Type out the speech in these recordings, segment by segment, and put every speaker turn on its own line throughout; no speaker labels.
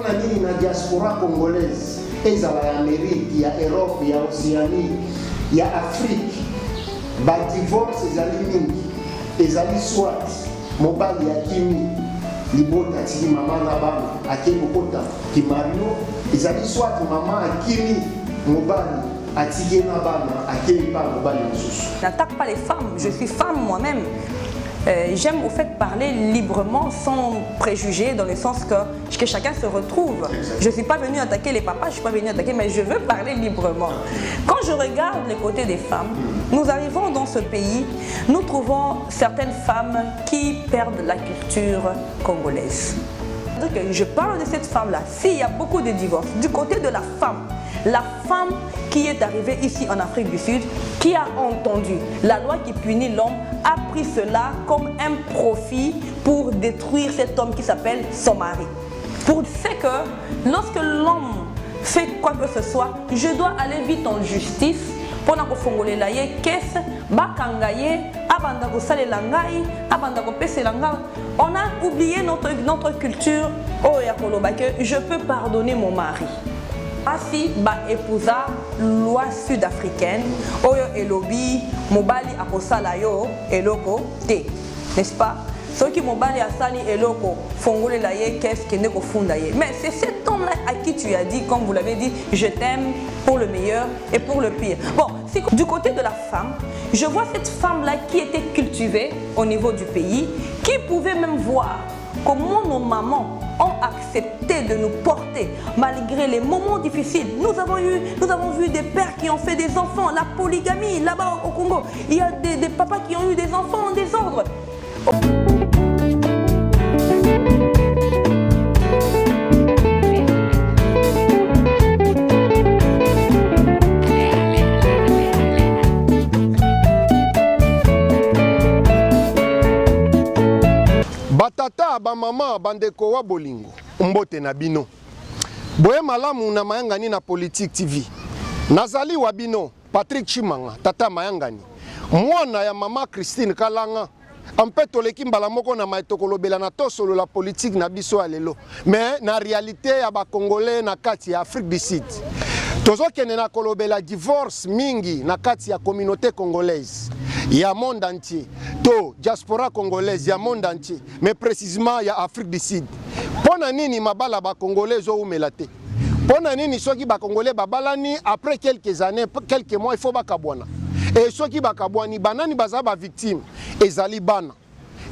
Pona nini na diaspora congolaise ezala ya Amérique, ya Europe, ya Océanie, ya Afrique ba divorce ezali mingi ezali soit mobali ya kimi libota tiki mama na bana ake kokota ki Mario ezali soit mama akimi mobali atiki na bana ake pa mobali mosusu.
N'attaque pas les femmes, je suis femme moi-même. J'aime au fait parler librement, sans préjugés, dans le sens que chacun se retrouve. Je ne suis pas venue attaquer les papas, je ne suis pas venue attaquer, mais je veux parler librement. Quand je regarde les côtés des femmes, nous arrivons dans ce pays, nous trouvons certaines femmes qui perdent la culture congolaise. Je parle de cette femme-là. S'il y a beaucoup de divorces, du côté de la femme qui est arrivée ici en Afrique du Sud, qui a entendu la loi qui punit l'homme, a pris cela comme un profit pour détruire cet homme qui s'appelle son mari. Pour c'est que lorsque l'homme fait quoi que ce soit, je dois aller vite en justice pour que fongolela ye kese bakanga ye abanda ko salela ngai abanda ko pesela ngai. On a oublié notre culture. Oh ya koloba que je peux pardonner mon mari. Asi ba épousa loi sud-africaine oyo elobi mobali akosala yo eloko te, n'est-ce pas? Ceux qui mobali asali eloko fongolela ye qu'est-ce que ne ko funda ye. Mais c'est cet homme-là à qui tu as dit, comme vous l'avez dit, je t'aime pour le meilleur et pour le pire. Bon, du côté de la femme, je vois cette femme-là qui était cultivée au niveau du pays, qui pouvait même voir comment nos mamans ont accepté de nous porter malgré les moments difficiles. Nous avons vu des pères qui ont fait des enfants, la polygamie là-bas au Congo. Il y a des papas qui ont eu des enfants en désordre.
Batata ba mama bandeko wa bolingo mbote na bino boye malamu na mayangani na Politique TV nazali wa bino Patrick Chimanga tata mayangani mwana ya mama Christine Kalanga ampe toleki mbala moko na maitokolobela na tosolo la politique na biso ya lelo mais na réalité ya ba congolais na kati ya Afrique du Sud tozokende na kolobela divorce mingi na kati ya communauté congolaise ya monde entier to diaspora congolaise ya monde entier mais précisément ya Afrique du Sud. Pona nini mabala ba congolais zo umelate? Pona nini soki ba congolais babalani après quelques années quelques mois il faut bakabwana. Et soki bakabwani banani baza ba victime ezali bana.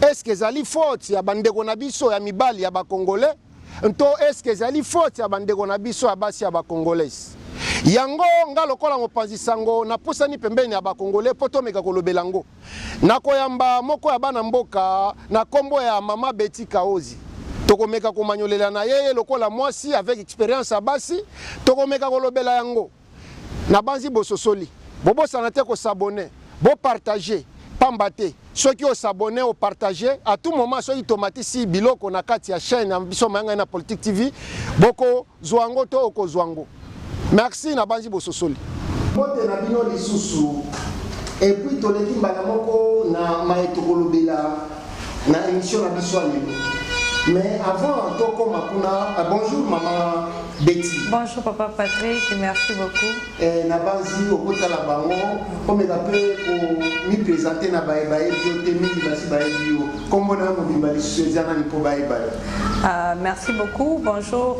Est-ce que ezali faute ya bandeko na biso ya mibali ya ba congolais? Nto est-ce que ezali faute ya bandeko na biso ya basi ya ba congolais? Yango nga lokola mopanzisango na pusani pembeni ya ba congolais poto meka kolobelango nakoyamba moko ya bana mboka na kombo ya mama Betty Kaozi tokomeka komanyolela na yeye lokola mwasi avec expérience ya basi tokomeka kolobela yango na banzi bososoli bobosana te ko s'abonner bo partager pamba te soki o s'abonner o partager à tout moment soki tomati si biloko na kati ya chaîne ya biso mayanga na Politique TV boko zwango to oko zwango. Merci na banzi bososoli.
Mbote na bino lisusu et puis toleki mbala moko na maetokolobela na émission na biso lelo. Mais avant toko makuna bonjour maman Betty.
Bonjour papa Patrick, merci beaucoup.
Na banzi okota la bango comme d'après pour me présenter na baebae biotemi basi baebio comme na mobimba lisusu ezana ni po baebae.
Merci beaucoup. Bonjour,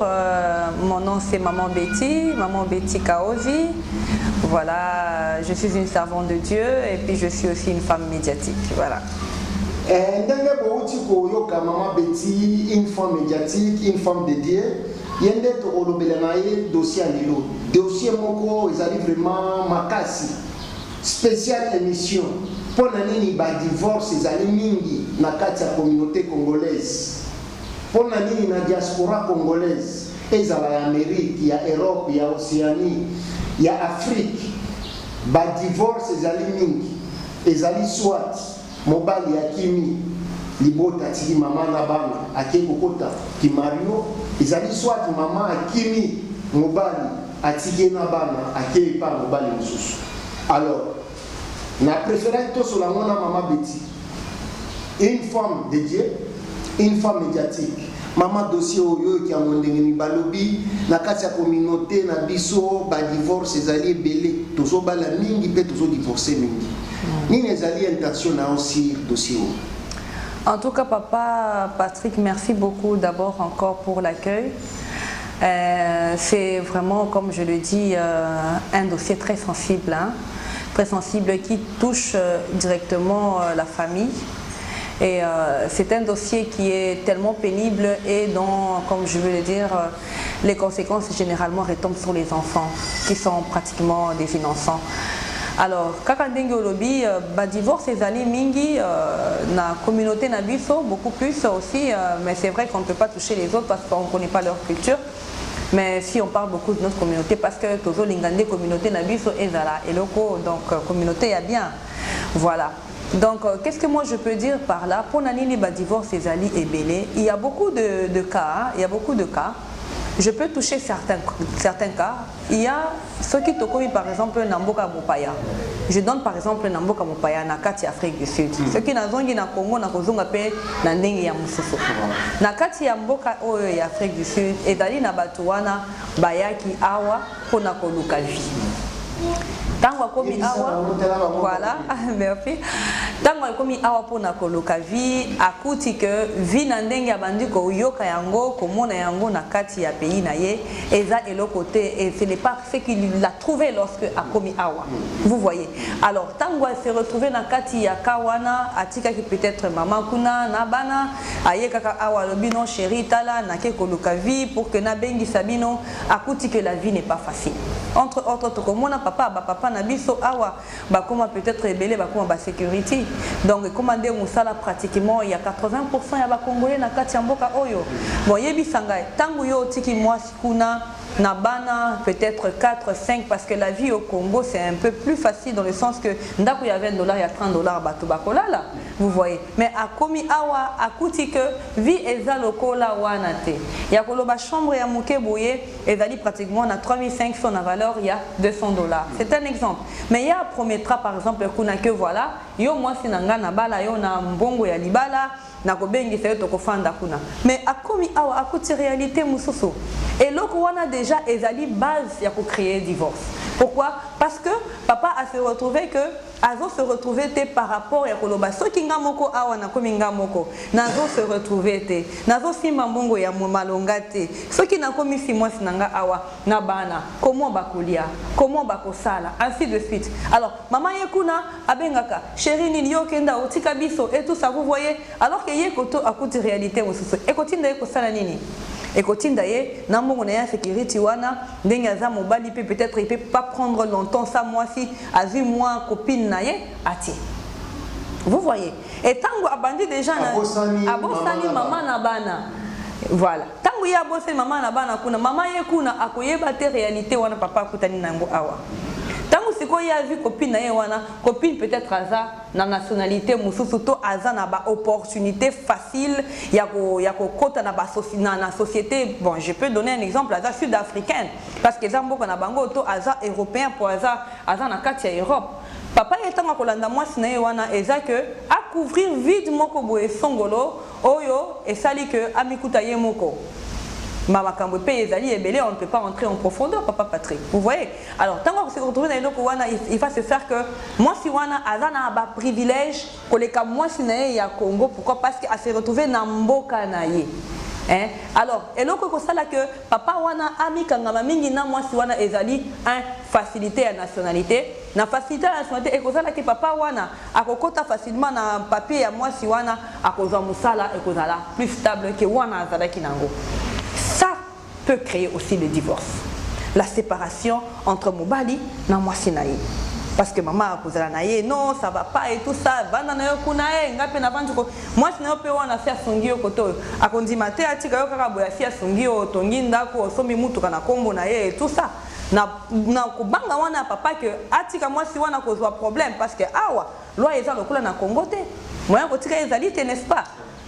mon nom c'est Maman Betty Kaozi. Voilà, je suis une servante de Dieu et puis je suis aussi une femme médiatique. Voilà.
Ndenge bouti ko yoka Maman Betty, une femme médiatique, une femme de Dieu. Yende to olobela na ye dossier lilo. Dossier moko ezali vraiment makasi. Spéciale émission. Pona nini ba divorce ezali mingi na kati ya communauté congolaise. Pona nini na diaspora congolaise ezala ya Amérique, ya Europe, ya Océanie, ya Afrique ba divorce ezali mingi ezali soit mobali ya kimi libota tiki mama na bana ake kokota ki Mario ezali soit mama akimi mobali atiki na bana ake pa mobali mosusu. Alors na préféré to sur la mona Maman Betty, une femme de Dieu, une femme médiatique. Maman dossier oyo qui a mondengeni balobi na kati ya communauté na biso ba divorce ezali ebele tozo bala mingi pe tozo divorcer mingi. Nini ezali intention na aussi dossier oyo?
En tout cas, papa Patrick, merci beaucoup d'abord encore pour l'accueil. C'est vraiment, comme je le dis, un dossier très sensible, hein, très sensible qui touche directement la famille. Et c'est un dossier qui est tellement pénible et dont, comme je veux le dire, les conséquences généralement retombent sur les enfants qui sont pratiquement des innocents. Alors, kaka ndenge olobi, divorce ezali mingi na communauté na biso, beaucoup plus aussi, mais c'est vrai qu'on ne peut pas toucher les autres parce qu'on ne connaît pas leur culture. Mais si on parle beaucoup de notre communauté, parce que tozo lingande communauté na biso ezala eloko, donc communauté ya bien. Voilà. Donc, qu'est-ce que moi je peux dire par là? Pour nanini divorce ezali ebele, il y a beaucoup de cas, hein, il y a beaucoup de cas. Je peux toucher certains cas. Il y a ceux qui te commis par exemple Namboka Mopaya. Je donne par exemple Namboka Mopaya na kati Afrique du Sud. Ceux qui nazongi na Congo na kozonga pe na ndenge ya mususu. Na kati ya mboka oyo ya Afrique du Sud ezali na batu wana bayaki awa pona koluka vie. Tango komi awa, voilà, merci. Tango komi awa pona koluka vie, akuti que vie na ndenge ya bandi ko yoka yango, komona yango na kati ya pays na ye, eza côté et ce n'est pas ce qu'il a trouvé lorsque a komi awa. Vous voyez. Alors tango s'est retrouvé na kati ya kawana, atika ki peut-être maman kuna na bana, aye kaka awa lobino chéri tala na ke koluka vie pour que na bengi sabino, akuti que la vie n'est pas facile. Entre autres komona papa na biso awa bakoma peut-être rebelle bakoma ba sécurité. Donc commandé musala pratiquement il y a 80% ya ba congolais na kati ya mboka oyo. Bon yebisanga tangu yo tiki mwasi kuna na bana peut-être 4 5 parce que la vie au Congo c'est un peu plus facile dans le sens que ndako ya $20 il y a $30 bato bakola là. Vous voyez. Mais a komi awa akuti que vie eza lokola wana te. Ya koloba chambre ya muke boye ezali pratiquement na 3500 na valeur il y a $200. C'est un exemple. Mais il y a promettra par exemple kuna que voilà, yo mwasi nanga na bala yo na mbongo ya libala na kobengi sayo tokofanda kuna. Mais akomi awa akuti réalité mususu. Et loko wana déjà ezali base ya ko créer divorce. Pourquoi? Parce que papa a se retrouvé que azo se retrouver te par rapport ya koloba soki nga moko awa na komi nga moko nazo se retrouver te nazo simba mbongo ya malonga te soki na komi si mwasi nanga awa na bana comment bakolia comment bakosala ainsi de suite. Alors maman yekuna abengaka chérie nini yo kenda otika biso et tout ça vous voyez alors que yekoto akuti réalité mosusu ekotinda ekosala nini ekotinda ye na mbongo na ya sécurité wana ndenge aza mobali peut-être il peut pas prendre longtemps ça moi si azui moi copine na ye ati. Vous voyez. Et tango abandi déjà na abosani maman na bana. Voilà. Tango ya abosani maman na bana kuna maman ye kuna akoyeba te réalité wana papa kutani nango awa. Tango siko ya vu copine na ye wana copine peut-être aza na nationalité mususu to aza na ba opportunité facile ya ko kota na ba société. Bon, je peux donner un exemple aza sud-africaine parce que zambo na bango to aza européen pour aza na kati ya Europe. Papa yetanga kolanda mwasi na ye wana eza que a couvrir vide moko boye songolo oyo esali que amikuta ye moko. Mama Kambo pe ezali ebele, on ne peut pas entrer en profondeur papa Patrick. Vous voyez? Alors tant qu'on se retrouve dans eloko wana il va se faire que moi si wana azana ba privilège koleka moi si na ye ya Congo pourquoi? Parce que a se retrouver na mboka na ye. Hein? Alors, eloko ko sala que papa wana amikanga mingi na moi si wana ezali un facilité à nationalité. Na facilité à nationalité et kozala que papa wana akokota facilement na papier ya moi si wana akozwa musala et kozala plus stable que wana azala kinango. Ça peut créer aussi le divorce. La séparation entre Mobali et Mwasinaï. Parce que maman a posé la naïe, non, ça va pas et tout ça. Moi, je n'ai pas fait songi au koto. A kondi mate a tika yo kaka boya fia songi o tongi ndako somi mutu kana kombo na ye et tout ça. Na kubanga wana papa que atika moi si wana kozwa problème parce que awa loi eza lokula na Congo te. Moyen ko tika ezali te n'est-ce pas?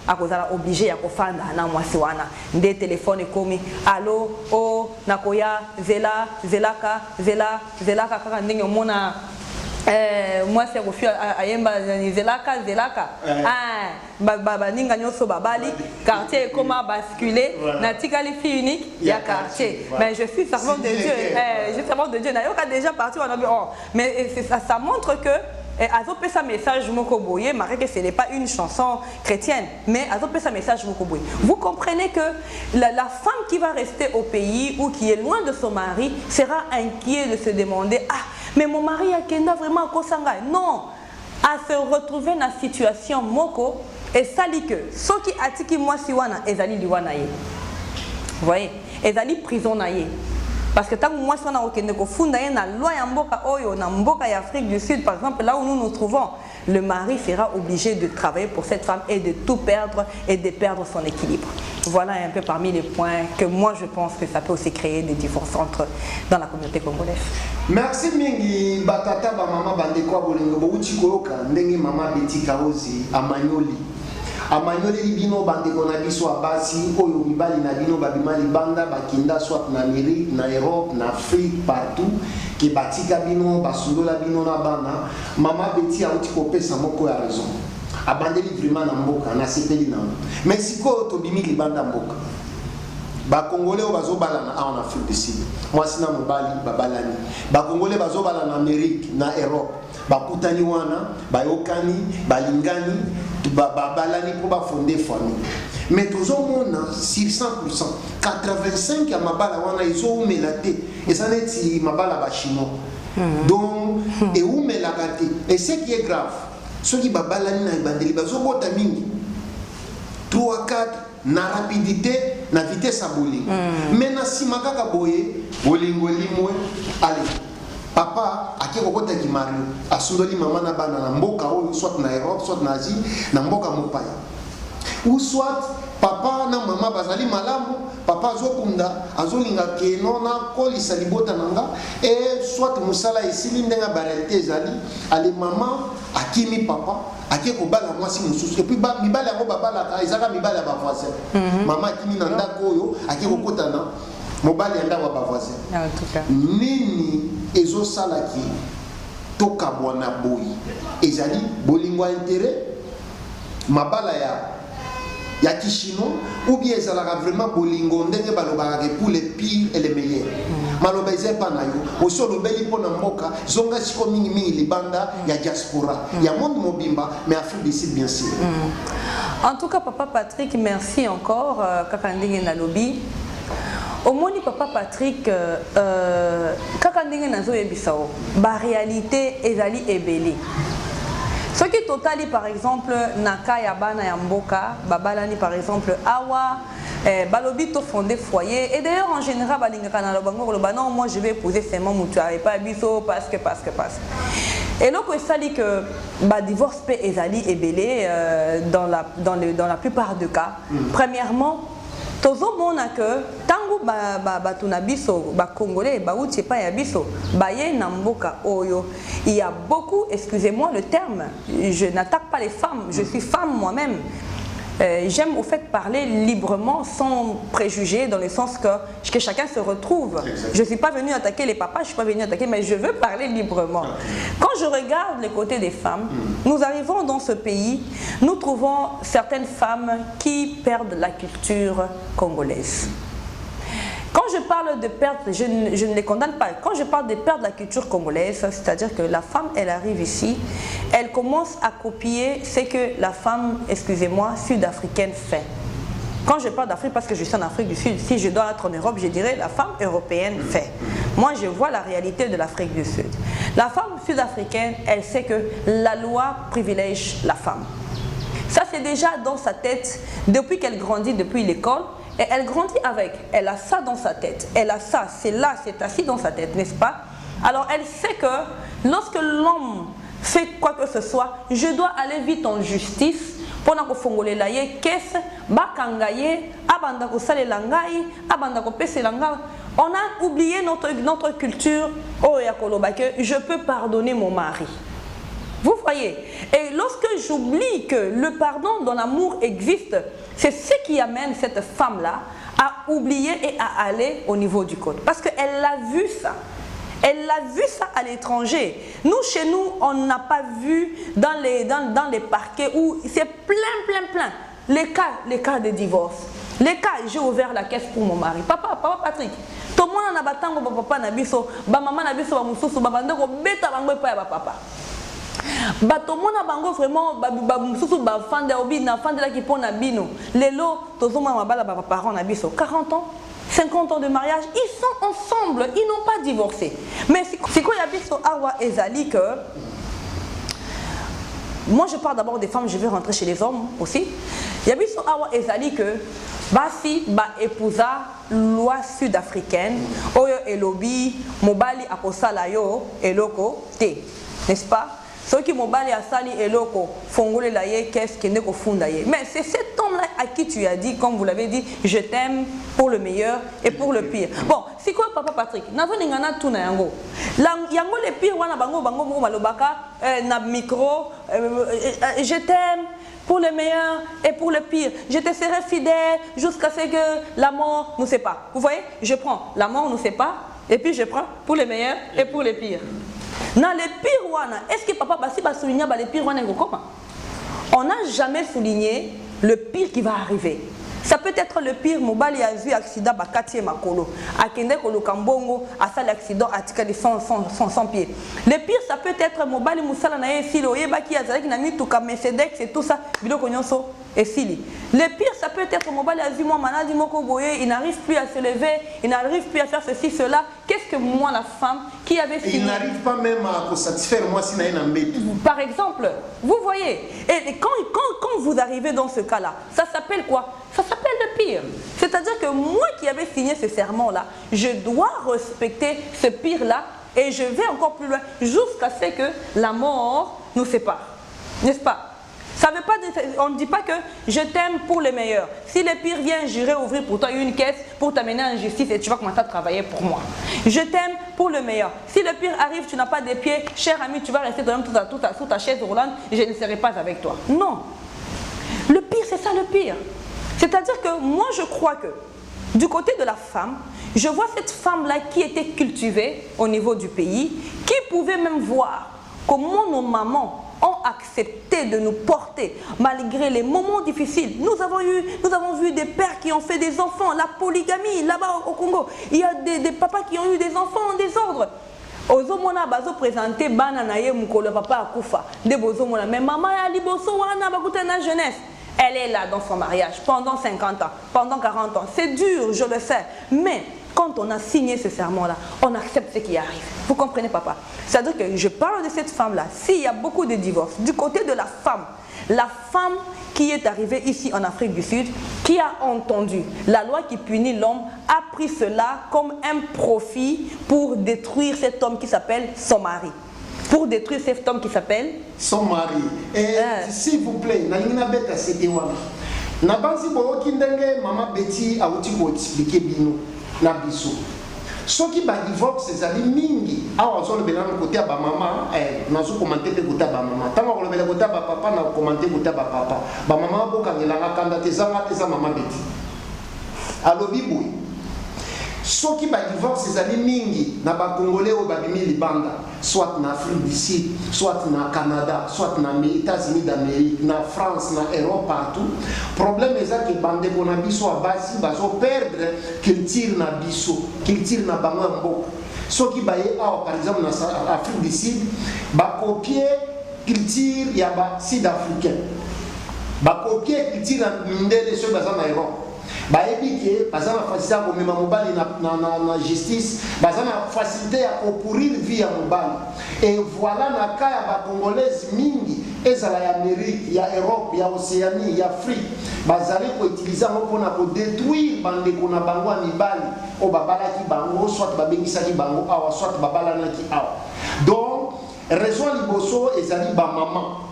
Akozala obligé ya kofanda na mwasi wana nde telefone komi allo o nakoya zelaka kaka ndenge omona Moi c'est refus ayemba zelaka ninga nyoso babali quartier comment basculer natikali fille unique il y a quartier mais je suis servante de Dieu je suis servante de Dieu nayoka déjà parti mais ça montre que Azopé sa message Mokoboye, malgré que ce n'est pas une chanson chrétienne, mais Azopé sa message Mokoboye. Vous comprenez que la femme qui va rester au pays ou qui est loin de son mari sera inquiète de se demander ah mais mon mari a Kenda vraiment Kosanga. Non, à se retrouver dans la situation Moko et sali que ce qui atiki moi siwana ezali liwanaye. Vous voyez, ezali prison naye. Parce que tant que moi, si on a aucun funda na loi ya mboka oyo na mboka ya Afrique du Sud, par exemple, là où nous nous trouvons, le mari sera obligé de travailler pour cette femme et de tout perdre et de perdre son équilibre. Voilà un peu parmi les points que moi je pense que ça peut aussi créer des divorces dans la communauté congolaise.
Merci mingi batata ba mama bandeko bolingo bo uchi koyoka ndenge mama Betty Kaozi amanyoli. Amanyoli libino bandeko na biso abasi oyo mibali na bino babimali banda bakinda soit na Amérique, na Europe, na Afrique partout ki batika bino basundola bino na bana mama Betty auti kopesa moko ya raison. Abandeli vraiment na mboka na sepeli na. Mais siko to bimi libanda mboka. Ba Congolais bazo balana en Afrique du Sud. Moi sina mobali babalani. Ba Congolais bazo balana na Amérique, na Europe. Ba kutani wana, ba yokani, balingani, babalani pour ba fonder famille. Mais tous au monde sur 100%, 85 ya mabala wana izo umelate. Et ça n'est si mabala ba chinois. Donc et umelagate. Et ce qui est grave, ceux qui babalani na ibandeli bazo bota mingi. 3 4 na rapidité na vitesse à bolingo. Mais na simakaka boye bolingo limwe allez papa akeko kota ki Mario asundoli mama na bana na mboka oyo soit na Europe soit na Asie na mboka mopaya ou soit papa na mama bazali malamu papa azokunda azolinga ke nona kolisa libota nanga et soit musala esili ndenga ba réalité ezali ale mama akimi papa akeko bala mwasi mususu et puis mibala yango babala ezaka mibala ba voisin mama akimi na ndako oyo akeko kota na mobali anda wa ba voisin
En tout cas
nini ezo salaki toka bwana boyi ezali bolingo intérêt mabala ya kishino ou bien ezalaka vraiment bolingo ndenge balobaka pour les pires et les meilleurs maloba ezepa na yo oso lobeli mpona mboka zonga siko mingi libanda ya diaspora ya monde mobimba mais Afrique du Sud bien sûr.
En tout cas papa Patrick merci encore kaka ndenge na lobby. Au moni papa Patrick kaka ndenge nazo yebisao ba réalité ezali ebeli. Ce qui totali par exemple naka ya bana ya mboka babalani par exemple awa balobi to fondé foyer et d'ailleurs en général balingaka na lobango loba non moi je vais épouser seulement mutua et pas biso parce que et donc il s'agit que ba divorce pe ezali ebele dans la plupart des cas. Premièrement tozo mona que tango batuna biso ba congolais ba uti pa ya biso ba ye na mboka oyo il y a beaucoup, excusez-moi le terme, je n'attaque pas les femmes, je suis femme moi-même. J'aime au fait parler librement sans préjugés dans le sens que chacun se retrouve. Je ne suis pas venue attaquer les papas, je ne suis pas venue attaquer, mais je veux parler librement. Quand je regarde le côté des femmes, nous arrivons dans ce pays, nous trouvons certaines femmes qui perdent la culture congolaise. Quand je parle de perte, je ne les condamne pas. Quand je parle de perte de la culture congolaise, c'est-à-dire que la femme, elle arrive ici, elle commence à copier ce que la femme, excusez-moi, sud-africaine fait. Quand je parle d'Afrique, parce que je suis en Afrique du Sud, si je dois être en Europe, je dirais la femme européenne fait. Moi, je vois la réalité de l'Afrique du Sud. La femme sud-africaine, elle sait que la loi privilège la femme. Ça, c'est déjà dans sa tête depuis qu'elle grandit, depuis l'école. Et elle grandit avec, elle a ça dans sa tête, elle a ça, c'est là, c'est assis dans sa tête, n'est-ce pas? Alors elle sait que lorsque l'homme fait quoi que ce soit, je dois aller vite en justice pour que fongole la ye kese bakangaye abanda ko sale langai abanda ko pese langai. On a oublié notre culture oh ya koloba que je peux pardonner mon mari. Vous voyez, et lorsque j'oublie que le pardon dans l'amour existe, c'est ce qui amène cette femme-là à oublier et à aller au niveau du code. Parce qu'elle a vu ça. Elle a vu ça à l'étranger. Nous, chez nous, on n'a pas vu dans les parquets où c'est plein. Les cas de divorce. Les cas, j'ai ouvert la caisse pour mon mari. Papa Patrick, tout le monde a batango papa nabiso, ba maman nabiso ba mususu ba bandeko beta bango pa ya papa. Ba tout le monde a bango vraiment ba mususu ba fande obi na fande la qui pon na bino. Lelo tozoma mabala ba parents nabiso 40 ans. 50 ans de mariage, ils sont ensemble, ils n'ont pas divorcé. Mais c'est quoi yabiso awa ezali que moi je parle d'abord des femmes, je vais rentrer chez les hommes aussi. Yabiso awa ezali que basi ba épousa loi sud-africaine oyo elobi mobali akosala yo eloko te, n'est-ce pas? Ceux qui mobali asali eloko fongole la ye qu'est-ce qui n'est qu'au fond d'ailleurs. Mais c'est cet homme-là à qui tu as dit, comme vous l'avez dit, je t'aime pour le meilleur et pour le pire. Bon, c'est quoi papa Patrick? Nazo ningana tout na yango. Yango le pire wana bango malobaka na micro je t'aime pour le meilleur et pour le pire. Je te serai fidèle jusqu'à ce que la mort nous sépare. Vous voyez, je prends la mort nous sépare et puis je prends pour le meilleur et pour le pire. Dans les pires wana, est-ce que papa Bassi va souligner les pires wana comment? On n'a jamais souligné le pire qui va arriver. Ça peut être le pire, mobali a vu accident bakati makolo, akende kolo kambongo, a fait l'accident à tika de 100 pieds. Le pire, ça peut être mobali musala na esili oyeba ki azalaki na mituka Mercedes et tout ça, biloko nyonso esili. Le pire, ça peut être mobali a vu moi malade moko boye, il n'arrive plus à se lever, il n'arrive plus à faire ceci cela. Qu'est-ce que moi la femme qui avait fini?
Il n'arrive pas même à satisfaire moi si n'a un embête.
Par exemple, vous voyez, et quand vous arrivez dans ce cas-là, ça s'appelle quoi? Ça s'appelle le pire. C'est-à-dire que moi qui avais signé ce serment-là, je dois respecter ce pire-là et je vais encore plus loin jusqu'à ce que la mort nous sépare. N'est-ce pas? Ça veut pas dire, on ne dit pas que je t'aime pour le meilleur. Si le pire vient, j'irai ouvrir pour toi une caisse pour t'amener en justice et tu vas commencer à travailler pour moi. Je t'aime pour le meilleur. Si le pire arrive, tu n'as pas de pieds, cher ami, tu vas rester toi-même sous ta chaise roulante et je ne serai pas avec toi. Non. Le pire, c'est ça le pire. C'est-à-dire que moi, je crois que du côté de la femme, je vois cette femme-là qui était cultivée au niveau du pays, qui pouvait même voir comment nos mamans ont accepté de nous porter malgré les moments difficiles. Nous avons vu des pères qui ont fait des enfants, la polygamie là-bas au Congo. Il y a des papas qui ont eu des enfants en désordre. Ozomona bazo présenté bana na ye mukolo papa akufa. De bozomona mais maman ya liboso wana bakuta na jeunesse. Elle est là dans son mariage pendant 50 ans, pendant 40 ans. C'est dur, je le sais. Mais quand on a signé ce serment-là, on accepte ce qui arrive. Vous comprenez, papa? C'est-à-dire que je parle de cette femme-là. S'il y a beaucoup de divorces, du côté de la femme qui est arrivée ici en Afrique du Sud, qui a entendu la loi qui punit l'homme, a pris cela comme un profit pour détruire cet homme qui s'appelle son mari. Pour détruire cet homme qui s'appelle
son mari. Et s'il vous plaît, Nalina Beta c'était wana. Nabansi boyo kindenge maman Betty a outi ko expliquer bino na biso. Soki ba divorce ezali mingi awa zo le belano côté ba maman nazo commenter pe côté ba maman. Tanga ko le bela côté ba papa na commenter côté ba papa. Ba maman bokangela kanda tezanga teza maman Betty. Alobi boy. Soki ba divorce ezali mingi na ba congolais o ba bimi libanda, soit na Afrique du Sud, soit na Canada, soit na États-Unis d'Amérique, na France, na Europe partout. Problème est que bande ko na biso a basi bazo perdre culture na biso, culture na bango mboko. Soki ba ye par exemple na Afrique du Sud, ba copier culture ya ba sud-africain. Ba copier culture na ndele so baza na Europe. Baebike bazana facilité à komema mobali na justice, bazana facilité à pourrir vie ya mobali. Et voilà na cas ya ba congolaise mingi ezala ya Amérique, ya Europe, ya Océanie, ya Afrique, bazali ko utiliser ngo pona ko détruire bande ko na bango mibali o babala ki bango soit babengisa ki bango awa soit babala na ki awa. Donc raison liboso ezali ba maman.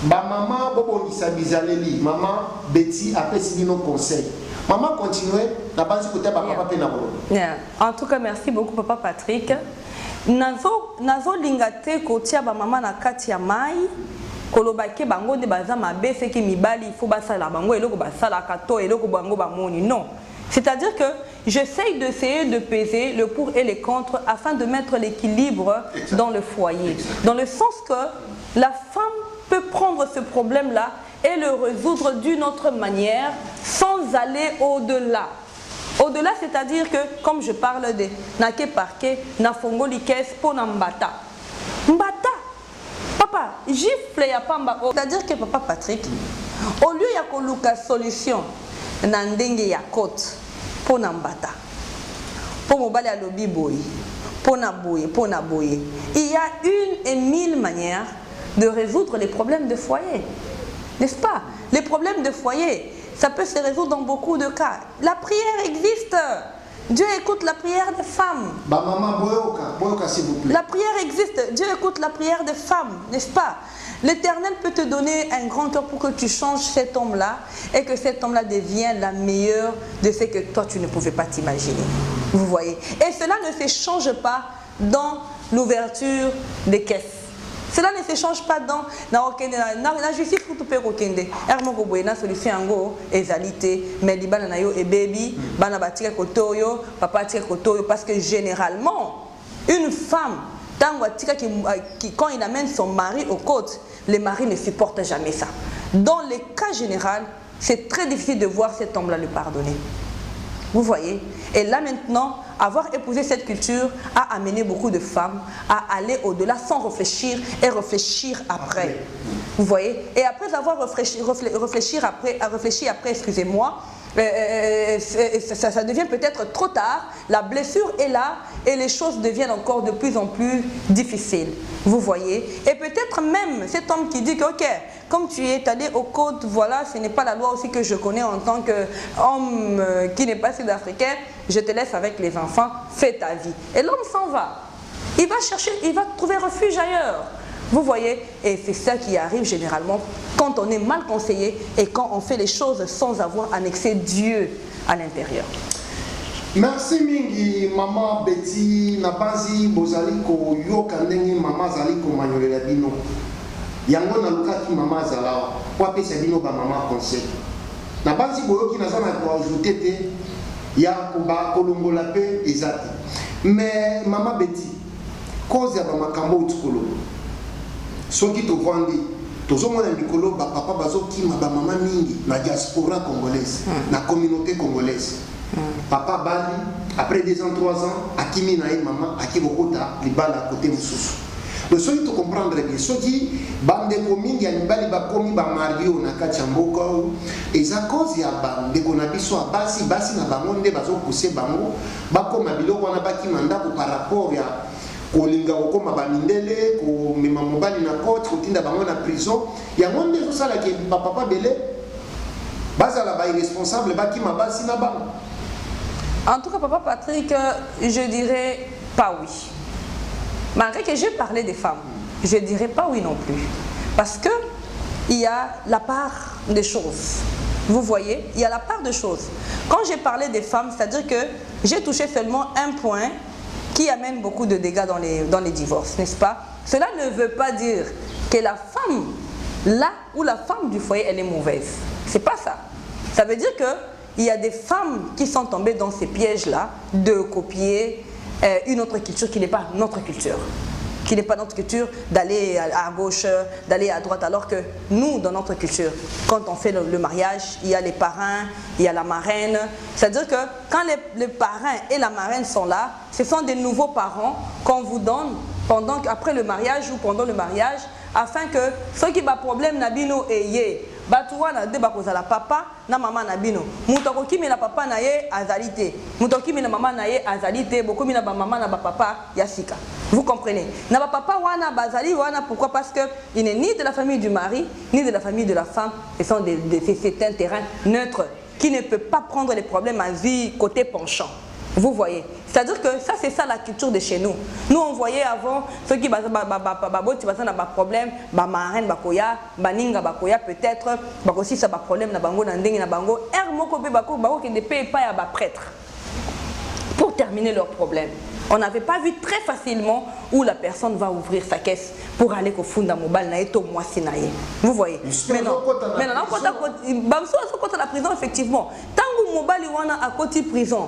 Ba maman bobo nisabizaleli, maman Betty apesi bino conseil. Maman continue, la base côté papa Penabolo.
En tout cas, merci beaucoup papa Patrick. Nazo lingate kotia ba maman na kati ya mai. Kolobake bango de baza mabe seki mibali il faut basala bango eloko basala kato eloko bango ba moni. Non. C'est-à-dire que j'essaye d'essayer de peser le pour et les contre afin de mettre l'équilibre dans le foyer. Dans le sens que la femme peut prendre ce problème-là et le résoudre d'une autre manière sans aller au-delà. Au-delà, c'est-à-dire que, comme je parle de Nake Parke, Nafongoli Kes, Ponambata. Mbata. Papa, gifle ya pamba. C'est-à-dire que papa Patrick, au lieu ya koluka solution, nandenge ya kote, Ponambata. Pour mobali à lobi boy, pona boye. Il y a 1 et 1000 manières de résoudre les problèmes de foyer. N'est-ce pas? Les problèmes de foyer, ça peut se résoudre dans beaucoup de cas. La prière existe. Dieu écoute la prière des femmes.
Bah maman, boyoka s'il vous plaît.
La prière existe. Dieu écoute la prière des femmes, n'est-ce pas? L'Éternel peut te donner un grand cœur pour que tu changes cet homme-là et que cet homme-là devienne la meilleure de ce que toi tu ne pouvais pas t'imaginer. Vous voyez? Et cela ne se change pas dans l'ouverture des caisses. Cela ne se change pas dans la justice pour tout faire okende. Ermo boye na solution ngo ezalité mais libana na yo et baby bana batike kotoyo papa tike kotoyo parce que généralement une femme quand il amène son mari aux côtes, les maris ne supportent jamais ça. Dans les cas généraux, c'est très difficile de voir cet homme-là le pardonner. Vous voyez? Et là maintenant, avoir épousé cette culture a amené beaucoup de femmes à aller au-delà sans réfléchir et réfléchir après. Vous voyez? Et après avoir réfléchi après, excusez-moi, ça devient peut-être trop tard, la blessure est là et les choses deviennent encore de plus en plus difficiles. Vous voyez? Et peut-être même cet homme qui dit que ok, comme tu es allé aux côtes, voilà, ce n'est pas la loi aussi que je connais en tant qu'homme qui n'est pas sud-africain, je te laisse avec les enfants, fais ta vie. Et l'homme s'en va. Il va chercher, il va trouver refuge ailleurs. Vous voyez? Et c'est ça qui arrive généralement quand on est mal conseillé et quand on fait les choses sans avoir annexé Dieu à l'intérieur.
Merci mingi maman Betty Nabanzi bozali ko yoka ndenge mama zali ko manyolela bino. Yango na lukaki mama zala kwa pesa bino ba mama conseil. Nabanzi boyoki nazana ko ajouter te ya ko ba kolongola pe ezati. Mais mama Betty cause ya ba makambo utukolo. Soki to vandi tozomona mikolo ba papa bazoki ma ba mama mingi na diaspora congolaise, na communauté congolaise. Papa Bali, après 2 ans, 3 ans, Akimi Naï Maman, Akibokota, Libala à côté Moussous. Le seul to comprendre bien, ce qui, bande coming, Yanibali Bakomi, Bamario, Nakachamboka, et ça cause ya bande konabiso à Basi, Basi na Bamonde, Bazo Poussé Bango, Bako Mabilo, Wanabaki Manda par rapport à kolinga okoma bamindele ko mema mobali na côte kotinda bango na prison ya monde zo sala ke papa belé bazala ba irresponsable baki mabasi na bango.
En tout cas, papa Patrick, je dirais pas oui. Malgré que j'ai parlé des femmes, je dirais pas oui non plus. Parce que il y a la part des choses. Vous voyez, il y a la part des choses. Quand j'ai parlé des femmes, c'est-à-dire que j'ai touché seulement un point qui amène beaucoup de dégâts dans les divorces, n'est-ce pas? Cela ne veut pas dire que la femme, là où la femme du foyer, elle est mauvaise. C'est pas ça. Ça veut dire que il y a des femmes qui sont tombées dans ces pièges-là de copier une autre culture qui n'est pas notre culture. Qui n'est pas notre culture, d'aller à gauche, d'aller à droite, alors que nous, dans notre culture, quand on fait le mariage, il y a les parrains, il y a la marraine. C'est-à-dire que quand les parrains et la marraine sont là, ce sont des nouveaux parents qu'on vous donne après le mariage ou pendant le mariage, afin que ceux qui ont des problèmes n'abino et batuwana de bakozala papa na maman na bino muto kimi na papa na ye azalité muto kimi na maman na ye azalité beaucoup mina ba maman na ba papa yasika. Vous comprenez? Na ba papa wana bazali wana, pourquoi? Parce que il n'est ni de la famille du mari ni de la famille de la femme, c'est un terrain neutre qui ne peut pas prendre les problèmes à vie côté penchant. Vous voyez? C'est-à-dire que ça, c'est ça la culture de chez nous. Nous, on voyait avant ceux qui ont problème, marraine bakoya, baninga bakoya peut-être, aussi ça problème na bango na ndenge na bango, qui ne paye pas à prêtre pour terminer leur problème. On n'avait pas vu très facilement où la personne va ouvrir sa caisse pour aller au fond d'un mobile na eto moi sinaye. Vous voyez? Maintenant, quand la prison, effectivement, tant que mobile wana à côté prison.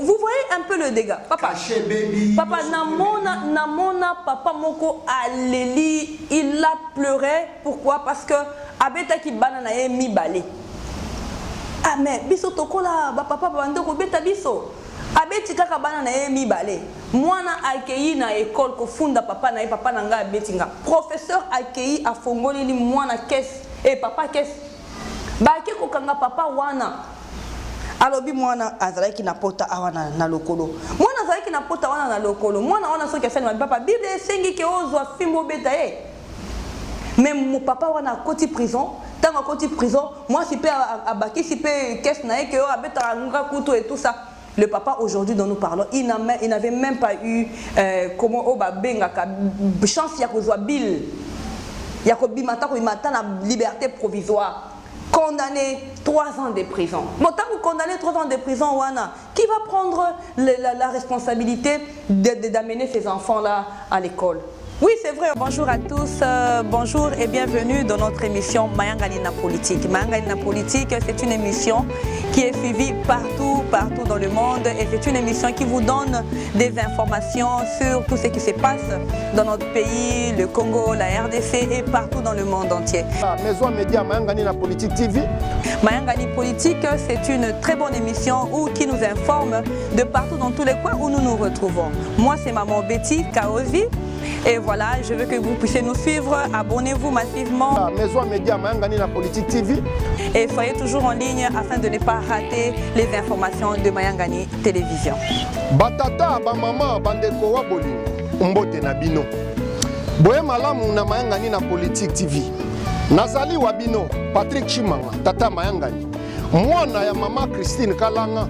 Vous voyez un peu le dégât. Papa,
Caché baby.
papa, namona, papa moko aleli, il a pleuré. Pourquoi? Parce que abeta ki banana e mi balé. Ah mais biso tokola ba papa bando ko beta biso. Abeti kaka banana e mi balé. Mwana accueilli na école ko funda papa na papa nanga abeti nga. Professeur accueilli a fongoli li mwana caisse et papa caisse. Ba ke ko kanga papa wana. Alobi mwana azalaki na pota awana na lokolo. Mwana azalaki na pota wana na lokolo. Mwana wana soki afanya papa Bible esengi ke ozwa fimbo beta e. Même mon papa wana koti prison, tant à koti prison, moi si pe abaki si pe caisse na ke o abeta nga kuto et tout ça. Le papa aujourd'hui dont nous parlons, il n'avait même pas eu comment au babenga chance ya kozwa bill. Ya ko bimata ko imata na liberté provisoire. Condamné 3 ans de prison. Bon, tant que condamné 3 ans de prison, Wana, qui va prendre la responsabilité d'amener ces enfants-là à l'école? Oui, c'est vrai. Bonjour à tous, bonjour et bienvenue dans notre émission Mayangalina Politique. Mayangalina Politique, c'est une émission qui est suivie partout dans le monde et c'est une émission qui vous donne des informations sur tout ce qui se passe dans notre pays, le Congo, la RDC et partout dans le monde entier.
Maison Média Mayangalina Politique TV.
Mayangalina Politique, c'est une très bonne émission qui nous informe de partout dans tous les coins où nous nous retrouvons. Moi, c'est maman Betty Kaozi. Et voilà, je veux que vous puissiez nous suivre, abonnez-vous massivement.
Maison Média Mayangalina Politique TV.
Et soyez toujours en ligne afin de ne pas rater les informations de Mayangani Télévision.
Batata, ba maman, bandeko wa bolingo, mbote na bino. Boye malamu na Mayangalina Politique TV. Nazali wa bino, Patrick Chimanga, tata Mayangani. Mwana ya mama Christine Kalanga.